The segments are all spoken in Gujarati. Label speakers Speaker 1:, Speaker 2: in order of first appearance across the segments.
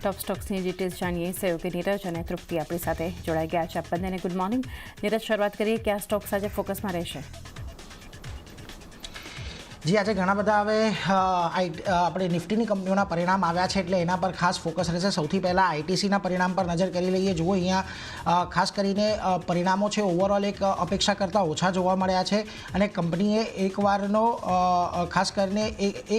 Speaker 1: ટોપ સ્ટોક્સની ડિટેલ્સ જાણીએ. સહયોગી નીરજ અને તૃપ્તિ આપણી સાથે જોડાઈ ગયા છે. આપ બંનેને ગુડ મોર્નિંગ. નીરજ, શરૂઆત કરીએ. કયા સ્ટોક્સ આજે ફોકસમાં રહેશે?
Speaker 2: જી, આજે ઘણા બધા હવે આપણે નિફ્ટીની કંપનીઓના પરિણામ આવ્યા છે, એટલે એના પર ખાસ ફોકસ રહેશે. સૌથી પહેલાં આઈટીસીના પરિણામ પર નજર કરી લઈએ. જુઓ, અહીંયા ખાસ કરીને પરિણામો છે ઓવરઓલ એક અપેક્ષા કરતાં ઓછા જોવા મળ્યા છે, અને કંપનીએ એકવારનો ખાસ કરીને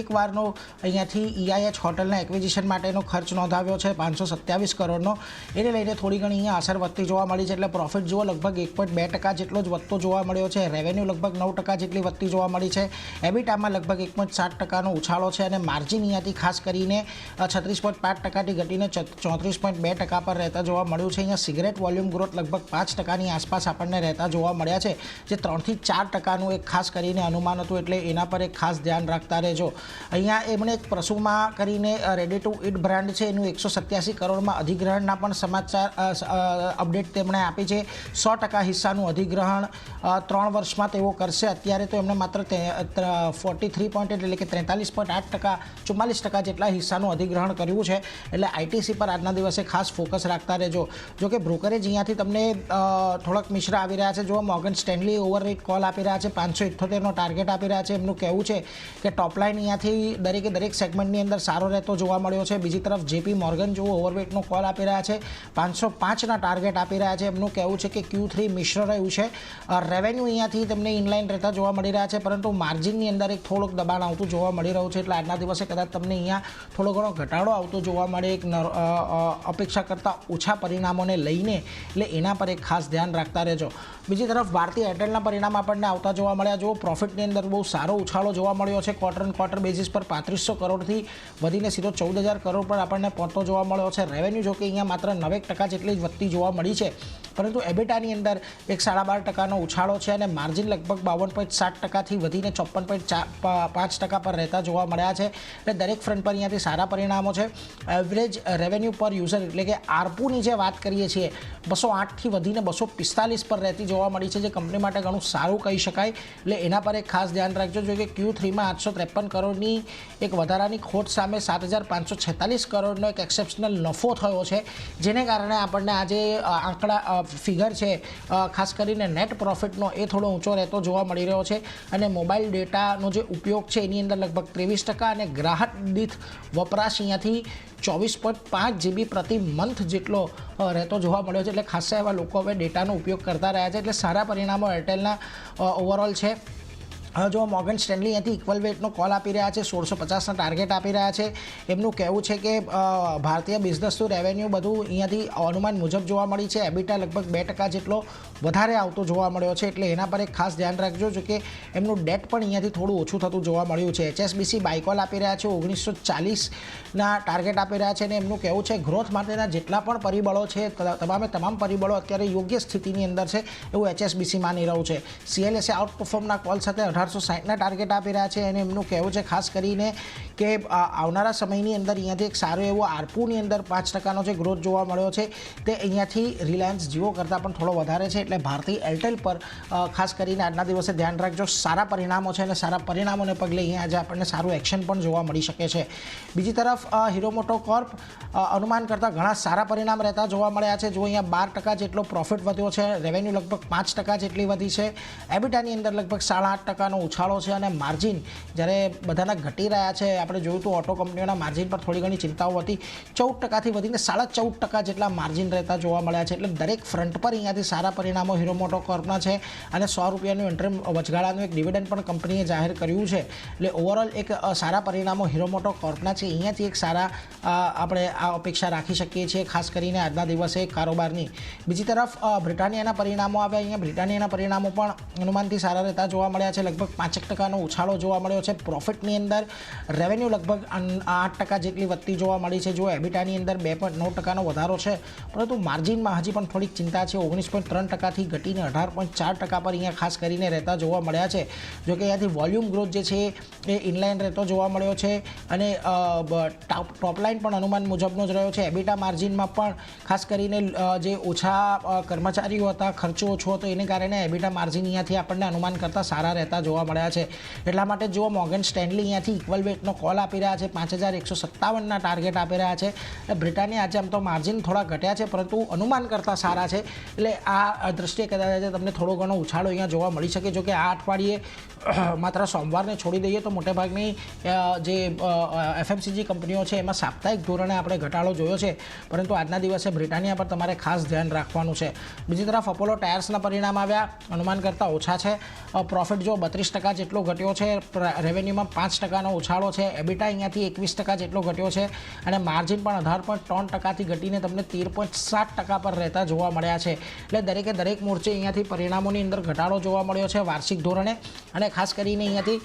Speaker 2: એકવારનો અહીંયાથી EIH હોટલના એક્વિઝિશન માટેનો ખર્ચ નોંધાવ્યો છે 527 કરોડનો. એને લઈને થોડી ઘણી અહીંયા અસર વધતી જોવા મળી છે. એટલે પ્રોફિટ જુઓ લગભગ 1.2% જેટલો જ વધતો જોવા મળ્યો છે. રેવન્યુ લગભગ 9% જેટલી વધતી જોવા મળી છે. એબિટા માં લગભગ 1.7%નો ઉછાળો છે, અને માર્જિન અહીંયાથી ખાસ કરીને 36.5%થી ઘટીને 34.2% પર રહેતા જોવા મળ્યું છે. અહીંયા સિગરેટ વોલ્યુમ ગ્રોથ લગભગ 5%ની આસપાસ આપણને રહેતા જોવા મળ્યા છે, જે 3 થી 4%નું એક ખાસ કરીને અનુમાન હતું, એટલે એના પર એક ખાસ ધ્યાન રાખતા રહેજો. અહીંયા એમણે એક પ્રસુમા કરીને રેડી ટુ ઇટ બ્રાન્ડ છે, એનું 187 કરોડમાં અધિગ્રહણના પણ સમાચાર અપડેટ તેમણે આપી છે. 100% હિસ્સાનું અધિગ્રહણ 3 વર્ષમાં તેઓ કરશે. અત્યારે તો એમણે માત્ર 43.8 એટલે કે 43.8%, 44% જેટલા હિસ્સાનું અધિગ્રહણ કર્યું છે. એટલે આઈટીસી પર આજના દિવસે ખાસ ફોકસ રાખતા રહેજો. જો કે બ્રોકરેજ અહીંયાથી તમને થોડાક મિશ્ર આવી રહ્યા છે. જો મોર્ગન સ્ટેનલી ઓવરવેટ કોલ આપી રહ્યા છે, 578નો ટાર્ગેટ આપી રહ્યા છે. એમનું કહેવું છે કે ટોપલાઇન અહીંયાથી દરેક સેગમેન્ટની અંદર સારો રહેતો જોવા મળ્યો છે. બીજી તરફ JP મોર્ગન જો ઓવરવેટનો કોલ આપી રહ્યા છે, 505ના ટાર્ગેટ આપી રહ્યા છે. એમનું કહેવું છે કે Q3 મિશ્ર રહ્યું છે. રેવન્યુ અહીંયાથી તમને ઇનલાઇન રહેતા જોવા મળી રહ્યા છે, પરંતુ માર્જિનની અંદર એક થોડુંક દબાણ આવતું જોવા મળી રહ્યું છે. એટલે આજના દિવસે કદાચ તમને અહીંયા થોડો ઘણો ઘટાડો આવતો જોવા મળે, એક અપેક્ષા કરતાં ઓછા પરિણામોને લઈને. એટલે એના પર એક ખાસ ધ્યાન રાખતા રહેજો. બીજી તરફ ભારતીય એરટેલના પરિણામ આપણને આવતા જોવા મળ્યા. જો પ્રોફિટની અંદર બહુ સારો ઉછાળો જોવા મળ્યો છે. ક્વાર્ટર બેઝિસ પર 3500 કરોડથી વધીને સીધો 14000 કરોડ પર આપણને પહોંચતો જોવા મળ્યો છે. રેવન્યુ જો કે અહીંયા માત્ર 9% જેટલી જ વધતી જોવા મળી છે, પરંતુ એબિટાની અંદર એક 12.5%નો ઉછાળો છે, અને માર્જિન લગભગ 52.7%થી વધીને 54.5% પર રહેતા જોવા મળ્યા છે. એટલે દરેક ફ્રન્ટ પર અહીંયાથી સારા પરિણામો છે. એવરેજ રેવન્યુ પર યુઝર એટલે કે આરપુની જે વાત કરીએ છીએ, 208થી વધીને 245 પર રહેતી જોવા મળી છે, જે કંપની માટે ઘણું સારું કહી શકાય. એટલે એના પર એક ખાસ ધ્યાન રાખજો. જો કે Q3માં 853 કરોડની એક વધારાની ખોટ સામે 7546 કરોડનો એક એક્સેપ્શનલ નફો થયો છે, જેને કારણે આપણને આજે આંકડા ફિગર છે ખાસ કરીને નેટ પ્રોફિટનો એ થોડો ઊંચો રહેતો જોવા મળી રહ્યો છે. અને મોબાઈલ ડેટાનો જે ઉપયોગ છે એની અંદર લગભગ 23%, અને ગ્રાહક દીઠ વપરાશ અહીંયાથી 24.5 GB પ્રતિ મંથ જેટલો રહેતો જોવા મળ્યો છે. એટલે ખાસા એવા લોકો હવે ડેટાનો ઉપયોગ કરતા રહ્યા છે. એટલે સારા પરિણામો એરટેલના ઓવરઓલ છે. જો મોર્ગન સ્ટેનલી અહીંયાથી ઇક્વલ વેટનો કોલ આપી રહ્યા છે, 1650ના ટાર્ગેટ આપી રહ્યા છે. એમનું કહેવું છે કે ભારતીય બિઝનેસનું રેવન્યુ બધું અહીંયાથી અનુમાન મુજબ જોવા મળી છે. એબિટા લગભગ 2% જેટલો વધારે આવતો જોવા મળ્યો છે. એટલે એના પર એક ખાસ ધ્યાન રાખજો. જો કે એમનું ડેટ પણ અહીંયાથી થોડું ઓછું થતું જોવા મળ્યું છે. HSBC બાયકોલ આપી રહ્યા છે, 1940ના ટાર્ગેટ આપી રહ્યા છે. અને એમનું કહેવું છે ગ્રોથ માટેના જેટલા પણ પરિબળો છે, તમામ પરિબળો અત્યારે યોગ્ય સ્થિતિની અંદર છે, એવું HSBC માની રહ્યું છે. CLSA આઉટ પરફોર્મના કોલ સાથે 1860ના ટાર્ગેટ આપી રહ્યા છે. અને એમનું કહેવું છે ખાસ કરીને કે આવનારા સમયની અંદર અહીંયાથી એક સારો એવો આરપુની અંદર 5%નો જે ગ્રોથ જોવા મળ્યો છે, તે અહીંયાથી રિલાયન્સ જીઓ કરતાં પણ થોડો વધારે છે. એટલે ભારતીય એરટેલ પર ખાસ કરીને આજના દિવસે ધ્યાન રાખજો. સારા પરિણામો છે, અને સારા પરિણામોને પગલે અહીંયા આજે આપણને સારું એક્શન પણ જોવા મળી શકે છે. બીજી તરફ હીરો મોટો કોર્પ અનુમાન કરતાં ઘણા સારા પરિણામ રહેતા જોવા મળ્યા છે. જો અહીંયા 12% જેટલો પ્રોફિટ વધ્યો છે, રેવન્યુ લગભગ 5% જેટલી વધી છે. એબિટાની અંદર લગભગ 8.5%નો ઉછાળો છે, અને માર્જિન જ્યારે બધાના ઘટી રહ્યા છે, આપણે જોયું તો ઓટો કંપનીઓના માર્જિન પર થોડી ઘણી ચિંતાઓ હતી, 14%થી વધીને 14.5% જેટલા માર્જિન રહેતા જોવા મળ્યા છે. એટલે દરેક ફ્રન્ટ પર અહીંયાથી સારા પરિણામો હીરો મોટો કોર્પના છે. અને ₹100નું ઇન્ટરમ વચગાળાનું એક ડિવિડન્ડ પણ કંપનીએ જાહેર કર્યું છે. એટલે ઓવરઓલ એક સારા પરિણામો હીરો મોટો કોર્પના છે. અહીંયાથી એક સારા આપણે આ અપેક્ષા રાખી શકીએ છીએ, ખાસ કરીને આજના દિવસે કારોબારની. બીજી તરફ બ્રિટાનિયાના પરિણામો આવ્યા. અહીંયા બ્રિટાનિયાના પરિણામો પણ અનુમાનથી સારા રહેતા જોવા મળ્યા છે. લગભગ 5% ઉછાળો જોવા મળ્યો છે. પ્રોફિટની અંદર રેવન્યુ લગભગ 8% જેટલી વધતી જોવા મળી છે. જો એબિટાની અંદર 2.9%નો વધારો છે, પરંતુ માર્જિનમાં હજી પણ થોડીક ચિંતા છે. 19.3% ટકાથી ઘટીને 18.4% પર અહીંયા ખાસ કરીને રહેતા જોવા મળ્યા છે. જો કે અહીંયાથી વોલ્યુમ ગ્રોથ જે છે એ ઇનલાઇન રહેતો જોવા મળ્યો છે અને ટોપલાઇન પણ અનુમાન મુજબનો જ રહ્યો છે. એબિટા માર્જિનમાં પણ ખાસ કરીને જે ઓછા કર્મચારીઓ હતા, ખર્ચો ઓછો હતો, એને કારણે એબિટા માર્જિન અહીંયાથી આપણને અનુમાન કરતાં સારા રહેતા જોવા મળ્યા છે. એટલા માટે જો મોર્ગન સ્ટેનલી અહીંયાથી ઇક્વલ વેટનો કોલ આપી રહ્યા છે, 5157ના ટાર્ગેટ આપી રહ્યા છે. બ્રિટાનિયા આજે આમ તો માર્જિન થોડા ઘટ્યા છે પરંતુ અનુમાન કરતાં સારા છે, એટલે આ દ્રષ્ટિએ કદાચ તમને થોડો ઘણો ઉછાળો અહીંયા જોવા મળી શકે. જો કે આ અઠવાડિયે માત્ર સોમવારને છોડી દઈએ તો મોટેભાગની જે એફએમસીજી કંપનીઓ છે એમાં સાપ્તાહિક ધોરણે આપણે ઘટાડો જોયો છે, પરંતુ આજના દિવસે બ્રિટાનિયા પર તમારે ખાસ ધ્યાન રાખવાનું છે. બીજી તરફ અપોલો ટાયર્સના પરિણામ આવ્યા, અનુમાન કરતાં ઓછા છે. પ્રોફિટ જો 32% જેટલો ઘટ્યો છે, રેવન્યુમાં 5%નો ઉછાળો છે, એબિટા અહીંયાથી 21% જેટલો ઘટ્યો છે અને માર્જિન પણ 18.3%થી ઘટીને તમને 13.7% પર રહેતા જોવા મળ્યા છે. એટલે દરેકે દરેક મોરચે અહીંયાથી પરિણામોની અંદર ઘટાડો જોવા મળ્યો છે વાર્ષિક ધોરણે, અને ખાસ કરીને અહીંયાથી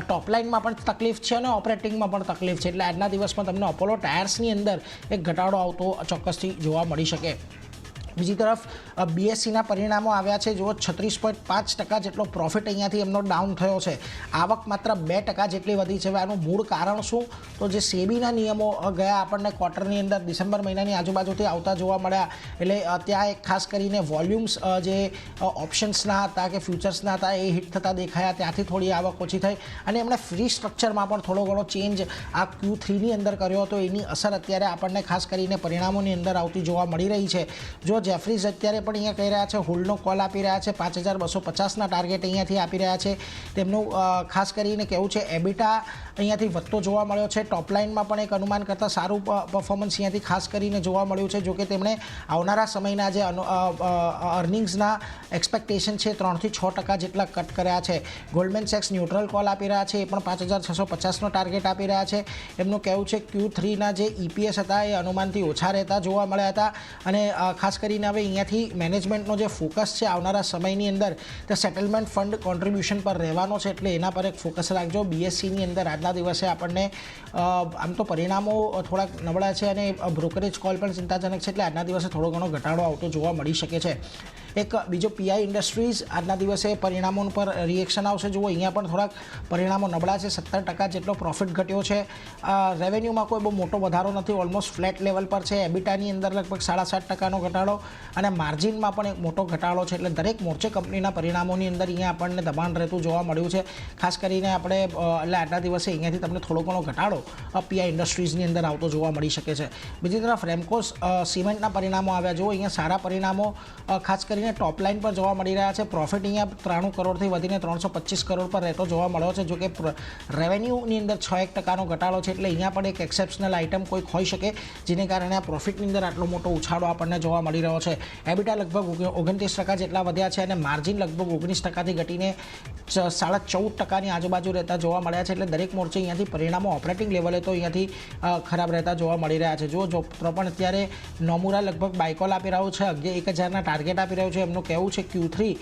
Speaker 2: ટોપલાઇનમાં પણ તકલીફ છે અને ઓપરેટિંગમાં પણ તકલીફ છે. એટલે આજના દિવસમાં તમને અપોલો ટાયર્સની અંદર એક ઘટાડો આવતો ચોક્કસથી જોવા મળી શકે. બીજી તરફ બીએસસીના પરિણામો આવ્યા છે. જો 36.5% જેટલો પ્રોફિટ અહીંયાથી એમનો ડાઉન થયો છે. આવક માત્ર 2% જેટલી વધી છે. આનું મૂળ કારણ શું? તો જે સેબીના નિયમો ગયા આપણને ક્વાર્ટરની અંદર ડિસેમ્બર મહિનાની આજુબાજુથી આવતા જોવા મળ્યા, એટલે ત્યાં એક ખાસ કરીને વોલ્યુમ્સ જે ઓપ્શન્સના હતા કે ફ્યુચર્સના હતા એ હિટ થતા દેખાયા, ત્યાંથી થોડી આવક ઓછી થઈ અને એમણે ફ્રી સ્ટ્રક્ચરમાં પણ થોડો ઘણો ચેન્જ આ Q3ની અંદર કર્યો હતો. એની અસર અત્યારે આપણને ખાસ કરીને પરિણામોની અંદર આવતી જોવા મળી રહી છે. જો જેફરીઝ અત્યારે પણ અહીંયા કહી રહ્યા છે, હોલ્ડનો કોલ આપી રહ્યા છે, 5250ના ટાર્ગેટ અહીંયાથી આપી રહ્યા છે. તેમનું ખાસ કરીને કહેવું છે એબિટા અહીંયાથી વધતો જોવા મળ્યો છે. ટોપલાઇનમાં પણ એક અનુમાન કરતાં સારું પરફોર્મન્સ અહીંયાથી ખાસ કરીને જોવા મળ્યું છે. જોકે તેમણે આવનારા સમયના જે અર્નિંગ્સના એક્સપેક્ટેશન છે 3-6% જેટલા કટ કર્યા છે. ગોલ્ડમેન સેક્સ ન્યુટ્રલ કોલ આપી રહ્યા છે, એ પણ 5650નો ટાર્ગેટ આપી રહ્યા છે. એમનું કહેવું છે Q3ના જે EPS હતા એ અનુમાનથી ઓછા રહેતા જોવા મળ્યા હતા અને ખાસ કરીને હવે અહીંયાથી મેનેજમેન્ટનો જે ફોકસ છે આવનારા સમયની અંદર તે સેટલમેન્ટ ફંડ કોન્ટ્રીબ્યુશન પર રહેવાનો છે, એટલે એના પર એક ફોકસ રાખજો. બીએસસીની અંદર આજના દિવસે આપણને આમ તો પરિણામો થોડાક નબળા છે અને બ્રોકરેજ કોલ પણ ચિંતાજનક છે, એટલે આજના દિવસે થોડો ઘણો ઘટાડો આવતો જોવા મળી શકે છે. એક બીજો પીઆઈ ઇન્ડસ્ટ્રીઝ આજના દિવસે પરિણામો પર રિએક્શન આવશે. જુઓ અહીંયા પણ થોડાક પરિણામો નબળા છે. 17% જેટલો પ્રોફિટ ઘટ્યો છે. રેવન્યુમાં કોઈ બહુ મોટો વધારો નથી, ઓલમોસ્ટ ફ્લેટ લેવલ પર છે. એબિટાની અંદર લગભગ 7.5%નો ઘટાડો અને માર્જિનમાં પણ એક મોટો ઘટાડો છે. એટલે દરેક મોરચે કંપનીના પરિણામોની અંદર અહીંયા આપણને દબાણ રહેતું જોવા મળ્યું છે. ખાસ કરીને આપણે એટલે આજના દિવસે અહીંયાથી તમને થોડો ઘણો ઘટાડો પીઆઈ ઇન્ડસ્ટ્રીઝની અંદર આવતો જોવા મળી શકે છે. બીજી તરફ રેમકો સિમેન્ટના પરિણામો આવ્યા. જુઓ અહીંયા સારા પરિણામો ખાસ કરીને ટોપલાઇન પર જોવા મળી રહ્યા છે. પ્રોફિટ અહીંયા 93 કરોડથી વધીને 325 કરોડ પર રહેતો જોવા મળ્યો છે. જોકે રેવન્યુની અંદર 6% ઘટાડો છે, એટલે અહીંયા પણ એક એક્સેપ્શનલ આઇટમ કોઈક હોઈ શકે જેને કારણે આ પ્રોફિટની અંદર આટલો મોટો ઉછાળો આપણને જોવા મળી રહ્યો છે. એબિટા લગભગ 29% જેટલા વધ્યા છે અને માર્જિન લગભગ 19%થી ઘટીને 14.5%ની આજુબાજુ રહેતા જોવા મળ્યા છે. એટલે દરેક મોરચે અહીંયાથી પરિણામો ઓપરેટિંગ લેવલે તો અહીંયાથી ખરાબ રહેતા જોવા મળી રહ્યા છે. જો પણ અત્યારે નોમુરા લગભગ બાયકોલ આપી રહ્યું છે, 1000ના ટાર્ગેટ આપી રહ્યું છે. એમનું કહેવું છે Q3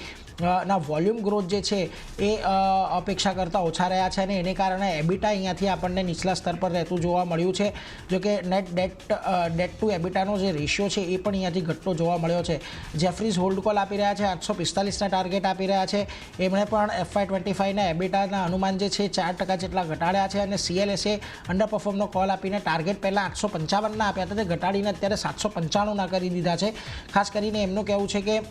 Speaker 2: ના વોલ્યુમ ગ્રોથ જે છે એ અપેક્ષા કરતાં ઓછા રહ્યા છે અને એને કારણે એબિટા અહીંયાથી આપણને નીચલા સ્તર પર રહેતું જોવા મળ્યું છે. જોકે નેટ ડેટ ટુ એબિટાનો જે રેશિયો છે એ પણ અહીંયાથી ઘટતો જોવા મળ્યો છે. જેફરીઝ હોલ્ડ કોલ આપી રહ્યા છે, 845ના ટાર્ગેટ આપી રહ્યા છે. એમણે પણ FY25ના એબિટાના અનુમાન જે છે 4% જેટલા ઘટાડ્યા છે અને CLSએ અંડર પરફોર્મનો કોલ આપીને ટાર્ગેટ પહેલાં 855ના આપ્યા હતા, તે ઘટાડીને અત્યારે 795ના કરી દીધા છે. ખાસ કરીને એમનું કહેવું છે કે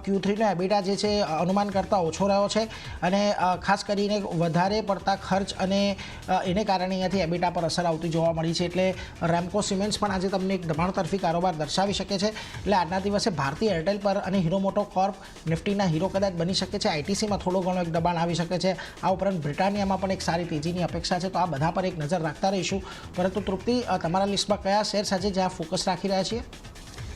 Speaker 2: Q3નો એબિટા જે છે અનુમાન કરતાં ઓછો રહ્યો છે અને ખાસ કરીને વધારે પડતા ખર્ચ અને એને કારણે અહીંયાથી એબિટા પર અસર આવતી જોવા મળી છે. એટલે રેમકો સિમેન્ટ્સ પણ આજે તમને એક દબાણ તરફી કારોબાર દર્શાવી શકે છે. એટલે આજના દિવસે ભારતીય એરટેલ પર અને હીરો મોટો કોર્પ નિફ્ટીના હીરો કદાચ બની શકે છે. આઈટીસીમાં થોડો ઘણો એક દબાણ આવી શકે છે. આ ઉપરાંત બ્રિટાનિયામાં પણ એક સારી તેજીની અપેક્ષા છે. તો આ બધા પર એક નજર રાખતા રહીશું. પરંતુ તૃપ્તિ, તમારા લિસ્ટમાં કયા શેર્સ આજે જ્યાં ફોકસ રાખી રહ્યા છીએ?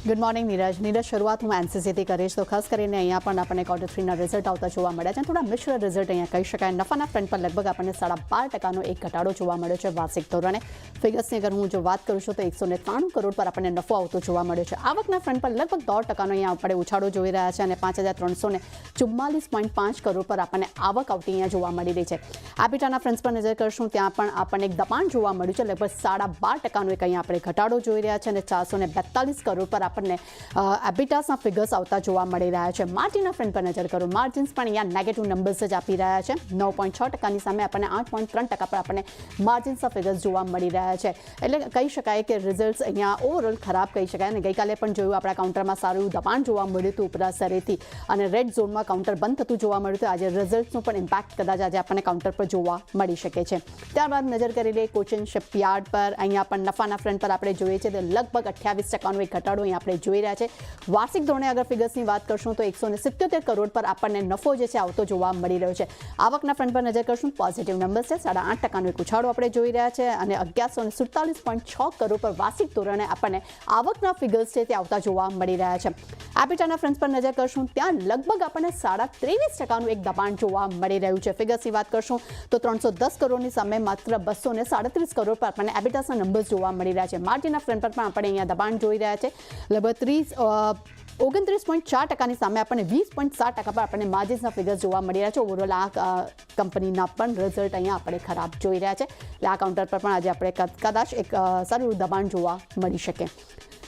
Speaker 3: Good morning Neeraj. શરૂઆત હું એનસીસીથી કરીશ. તો ખાસ કરીને અહીંયા પણ આપણને Q3ના રિઝલ્ટ આવતા જોવા મળ્યા છે. થોડા મિશ્ર રિઝલ્ટ અહીંયા કહી શકાય. નફાના ફ્રન્ટ પર લગભગ આપણને 12.5%નો એક ઘટાડો જોવા મળ્યો છે વાર્ષિક ધોરણે. ફિગર્સની અગર હું જો વાત કરું છું તો 193 કરોડ પર આપણને નફો આવતો જોવા મળ્યો છે. આવકના ફ્રન્ટ પર લગભગ 1.5%નો અહીંયા આપણે ઉછાળો જોઈ રહ્યા છે અને 5344.5 કરોડ પર આપણને આવક આવતી અહીંયા જોવા મળી રહી છે. એબિટાના ફ્રન્ટ્સ પર નજર કરશું, ત્યાં પણ આપણને એક દબાણ જોવા મળ્યું છે. લગભગ 12.5%નો એક અહીંયા આપણે ઘટાડો જોઈ રહ્યા છે અને 442 કરોડ પર આપણને એબિટાસના ફિગર્સ આવતા જોવા મળી રહ્યા છે. માર્જિનના ફ્રન્ટ પર નજર કરો. માર્જિન્સ પણ અહીંયા નેગેટિવ નંબર્સ જ આપી રહ્યા છે. 9.6% સામે આપણને 8.3% પર આપણને માર્જિન્સના ફિગર્સ જોવા મળી રહ્યા છે. એટલે કહી શકાય કે રિઝલ્ટ્સ અહીંયા ઓવરઓલ ખરાબ કહી શકાય. અને ગઈકાલે પણ જોયું આપણા કાઉન્ટરમાં સારું એવું દબાણ જોવા મળ્યું હતું ઉપરા સરેથી અને રેડ ઝોનમાં કાઉન્ટર બંધ થતું જોવા મળ્યું હતું. આજે રિઝલ્ટ્સનું પણ ઇમ્પેક્ટ કદાચ આજે આપણને કાઉન્ટર પર જોવા મળી શકે છે. ત્યારબાદ નજર કરી લઈએ કોચિન શિપયાર્ડ પર. અહીંયા પણ નફાના ફ્રન્ટ પર આપણે જોઈએ છે તો લગભગ 28% એક ઘટાડો અહીંયા આપણે જોઈ રહ્યા છે. વાર્ષિક ધોરણે અગર ફિગર્સની વાત કરશું તો 177 કરોડ પર આપણને નફો જે છે આવતો જોવા મળી રહ્યો છે. આવકના ફ્રન્ટ પર નજર કરશું પોઝિટિવ નંબર્સ છે. 8.5% એક ઉછાળો આપણે જોઈ રહ્યા છે અને 1147.6 કરોડ પર વાર્ષિક ધોરણે આપણને આવકના ફિગર્સ છે તે આવતા જોવા મળી રહ્યા છે. એબિટાના ફ્રન્ટ પર નજર કરશું ત્યાં લગભગ આપણને 23.5% એક દબાણ જોવા મળી રહ્યું છે. ફિગર્સની વાત કરશું તો 310 કરોડની સામે માત્ર 237 કરોડ પર આપણને એબિટાસના નંબર્સ જોવા મળી રહ્યા છે. માર્જિનના ફ્રન્ટ પર પણ આપણે અહીંયા દબાણ જોઈ રહ્યા છે. લગભગ 29.4%ની સામે આપણને 20.7% પર આપણને માર્જિન્સના ફિગર્સ જોવા મળી રહ્યા છે. ઓવરઓલ આ કંપનીના પણ રિઝલ્ટ અહીંયા આપણે ખરાબ જોઈ રહ્યા છે. એટલે આ કાઉન્ટર પર પણ આજે આપણે કદાચ એક સારું દબાણ જોવા મળી શકે.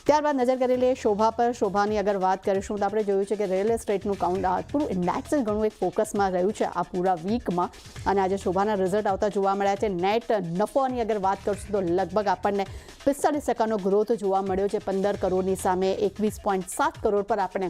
Speaker 3: ત્યારબાદ નજર કરી લઈએ શોભા પર. શોભાની અગર વાત કરીશું તો આપણે જોયું છે કે રિયલ એસ્ટેટનું પૂરું ઇન્ડેક્સ ઘણું એક ફોકસમાં રહ્યું છે આ પૂરા વીકમાં અને આજે શોભાના રિઝલ્ટ આવતા જોવા મળ્યા છે. નેટ નફોની અગર વાત કરીશું તો લગભગ આપણને 45% ગ્રોથ જોવા મળ્યો છે. 15 કરોડની સામે 21.7 કરોડ પર આપણે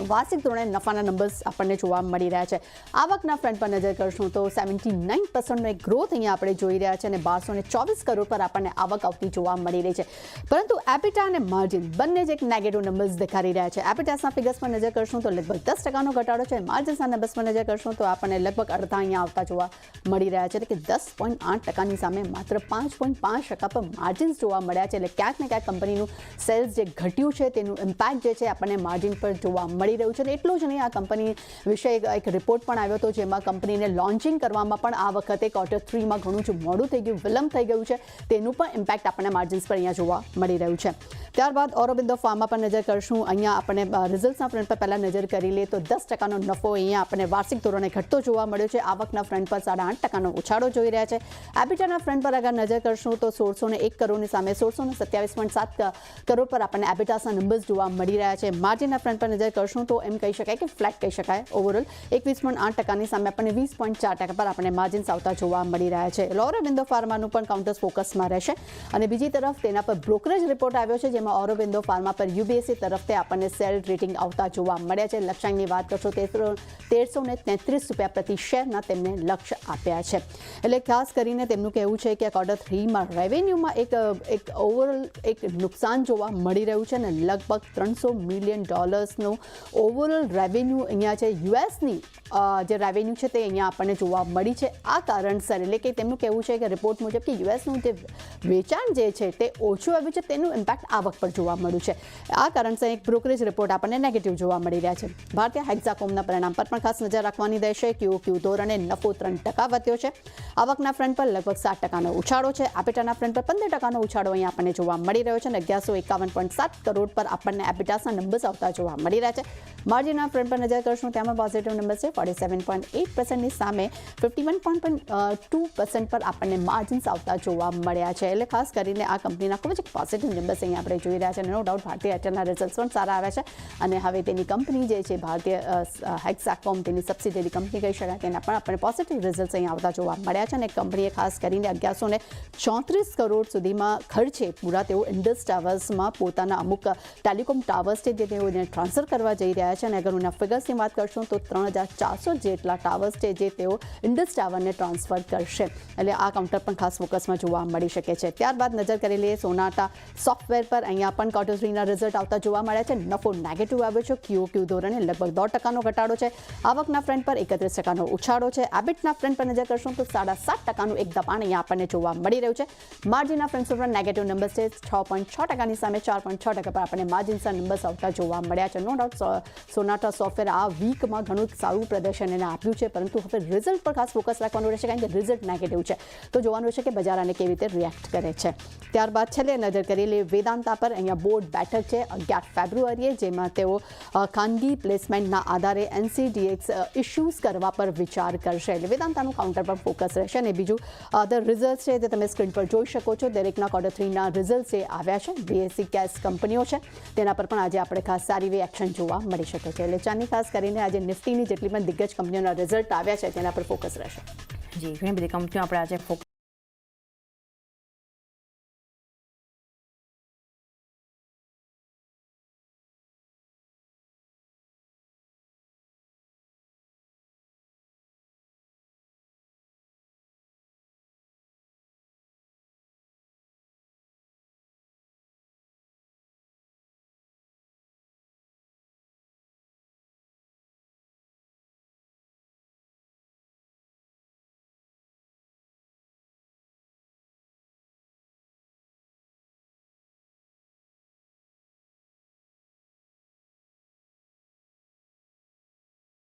Speaker 3: વાર્ષિક ધોરણે નફાના નંબર્સ આપણને જોવા મળી રહ્યા છે. આવકના ફ્રન્ટ પર નજર કરશું તો 79% એક ગ્રોથ અહીંયા આપણે જોઈ રહ્યા છે અને 1224 કરોડ પર આપણને આવક આવતી જોવા મળી રહી છે. પરંતુ એબિટા અને માર્જિન બંને જ એક નેગેટિવ નંબર્સ દેખાડી રહ્યા છે. એબિટાસના ફિગર્સ પર નજર કરશું તો લગભગ 10%નો ઘટાડો છે. માર્જિન્સના નંબર્સ પર નજર કરશું તો આપણને લગભગ અડધા અહીંયા આવતા જોવા મળી રહ્યા છે. એટલે કે 10.8%ની સામે માત્ર 5.5% પર માર્જિન્સ જોવા મળ્યા છે. એટલે ક્યાંક ને ક્યાંક કંપનીનું સેલ્સ જે ઘટ્યું છે તેનું ઇમ્પેક્ટ જે છે આપણને માર્જિન પર જોવા મળી રહ્યું છે. એટલું જ નહીં, આ કંપની વિશે એક રિપોર્ટ પણ આવ્યો હતો જેમાં કંપનીને લોન્ચિંગ કરવામાં પણ આ વખતે Q3માં ઘણું જ મોડું થઈ ગયું, વિલંબ થઈ ગયું છે. તેનું પણ ઇમ્પેક્ટ આપણને માર્જિન્સ પર અહીંયા જોવા મળી રહ્યું છે. ત્યારબાદ ઓરોબિંદો ફાર્મા પર નજર કરશું. અહીંયા આપણે રિઝલ્ટ્સના ફ્રન્ટ પર પહેલાં નજર કરી લઈએ તો 10%નો નફો અહીંયા આપણને વાર્ષિક ધોરણે ઘટતો જોવા મળ્યો છે. આવકના ફ્રન્ટ પર 8.5%નો ઉછાળો જોઈ રહ્યા છે. એબિટાના ફ્રન્ટ પર અગર નજર કરશું તો 1601 કરોડની સામે 1627.7 કરોડ પર આપણને એબિટાસના નંબર્સ જોવા મળી રહ્યા છે. માર્જિનના ફ્રન્ટ પર નજર કરશું તો એમ કહી શકાય કે ફ્લેટ કહી શકાય. ઓવરઓલ 21.8%ની સામે આપણને 20.4% પર આપણને માર્જિન્સ આવતા જોવા મળી રહ્યા છે. ઓરોબિંદો ફાર્માનું પણ કાઉન્ટર્સ ફોકસમાં રહેશે અને બીજી તરફ તેના પર બ્રોકરેજ રિપોર્ટ આવ્યો છે જેમાં ઓરોબિંદો ફાર્મા પર યુબીએસસી તરફથી આપણને સેલ રેટિંગ આવતા જોવા મળ્યા છે. લક્ષ્યાંકની વાત કરશો 1333 રૂપિયા પ્રતિ શેરના તેમને લક્ષ્ય આપ્યા છે. એટલે ખાસ કરીને તેમનું કહેવું છે કે Q3માં રેવન્યુમાં એક ઓવરઓલ એક નુકસાન જોવા મળી રહ્યું છે અને લગભગ $300 મિલિયન ઓવરઓલ રેવન્યુ અહીંયા છે. યુએસની જે રેવન્યુ છે તે અહીંયા આપણને જોવા મળી છે. આ કારણસર એટલે કે તેમનું કહેવું છે કે રિપોર્ટ મુજબ કે યુએસનું જે વેચાણ જે છે તે ઓછું આવ્યું છે, તેનું ઇમ્પેક્ટ આવક પર જોવા મળ્યું છે. આ કારણસર એક બ્રોકરેજ રિપોર્ટ આપણને નેગેટિવ જોવા મળી રહ્યા છે. ભારતીય હેક્ઝાકોમના પરિણામ પર પણ ખાસ નજર રાખવાની રહેશે. QOQ ધોરણે નફો 3% વધ્યો છે. આવકના ફ્રન્ટ પર લગભગ 7%નો ઉછાળો છે. એબિટાના ફ્રન્ટ પર 15%નો ઉછાળો અહીંયા આપણને જોવા મળી રહ્યો છે અને 1151.7 કરોડ પર આપણને એબિટાસના નંબર્સ આવતા જોવા મળી રહ્યા છે. માર્જિનના ફ્રન્ટ પર નજર કરશું તેમાં પોઝિટિવ નંબર છે. 47.8%ની સામે 51.2% પર આપણને માર્જિન્સ આવતા જોવા મળ્યા છે. એટલે ખાસ કરીને આ કંપનીના ખૂબ જ પોઝિટિવ નંબર્સ અહીંયા આપણે જોઈ રહ્યા છે. નો ડાઉટ ભારતીય એરટેલના રિઝલ્ટ્સ પણ સારા આવ્યા છે અને હવે તેની કંપની જે છે ભારતીય હેક્ઝાકોમ તેની સબસિડિયરી કંપની કહી શકાય તેના પણ આપણને પોઝિટિવ રિઝલ્ટ્સ અહીંયા આવતા જોવા મળ્યા છે અને કંપનીએ ખાસ કરીને 1134 કરોડ સુધીમાં ખર્ચે પૂરા તેઓ ઇન્ડસ ટાવર્સમાં પોતાના અમુક ટેલિકોમ ટાવર્સ છે જે તેઓને ટ્રાન્સફર કરવા જઈ રહ્યા છે અને અગર હું ફિગર્સની વાત કરશું તો 3400 જેટલા ટાવર્સ છે જે તેઓ ઇન્ડસ ટાવરને ટ્રાન્સફર કરશે. એટલે આ કાઉન્ટર પણ ખાસ ફોકસમાં જોવા મળી શકે છે. ત્યારબાદ નજર કરી લઈએ સોનાટા સોફ્ટવેર પર. અહીંયા પણ Q3ના રિઝલ્ટ આવતા જોવા મળ્યા છે. નફો નેગેટિવ આવ્યો છે. QOQ ધોરણે લગભગ 2%નો ઘટાડો છે. આવકના ફ્રન્ટ પર 31%નો ઉછાળો છે. એબિટના ફ્રન્ટ પર નજર કરશું તો 7.5%નું એક દબાણ અહીંયા આપણને જોવા મળી રહ્યું છે. માર્જિનના ફ્રન્ટ પર નેગેટિવ નંબર્સ છે. 6.6%ની સામે 4.6% પર આપણને માર્જિન્સના નંબર્સ આવતા જોવા મળ્યા છે. નો ડાઉટ સોનાટા સોફ્ટવેર આ વીકમાં ઘણું સારું પ્રદર્શન એને આપ્યું છે, પરંતુ હવે રિઝલ્ટ પર ખાસ ફોકસ રાખવાનું રહેશે કારણ કે રિઝલ્ટ નેગેટિવ છે. તો જોવાનું રહેશે કે બજાર આને કેવી રીતે રિએક્ટ કરે છે. ત્યારબાદ છેલ્લે નજર કરી લઈએ વેદાંતા પર. અહીંયા બોર્ડ બેઠક છે 11 ફેબ્રુઆરીએ, જેમાં તેઓ ખાનગી પ્લેસમેન્ટના આધારે NCDX ઇસ્યુઝ કરવા પર વિચાર કરશે. એટલે વેદાંતાનું કાઉન્ટર પર ફોકસ રહેશે. અને બીજું ધ રિઝલ્ટ છે તે તમે સ્ક્રીન પર જોઈ શકો છો. દરેકના Q3ના રિઝલ્ટ જે આવ્યા છે, BSE કેશ કંપનીઓ છે તેના પર પણ આજે આપણે ખાસ સારી એવી એક્શન જોવા મળી શકે છે. એટલે ચાની ખાસ કરીને આજે નિફ્ટીની જેટલી પણ દિગ્ગજ કંપનીઓના રિઝલ્ટ આવ્યા છે તેના પર ફોકસ રહેશે.
Speaker 1: જી, ઘણી બધી કંપનીઓ આપણે આજે ફોકસ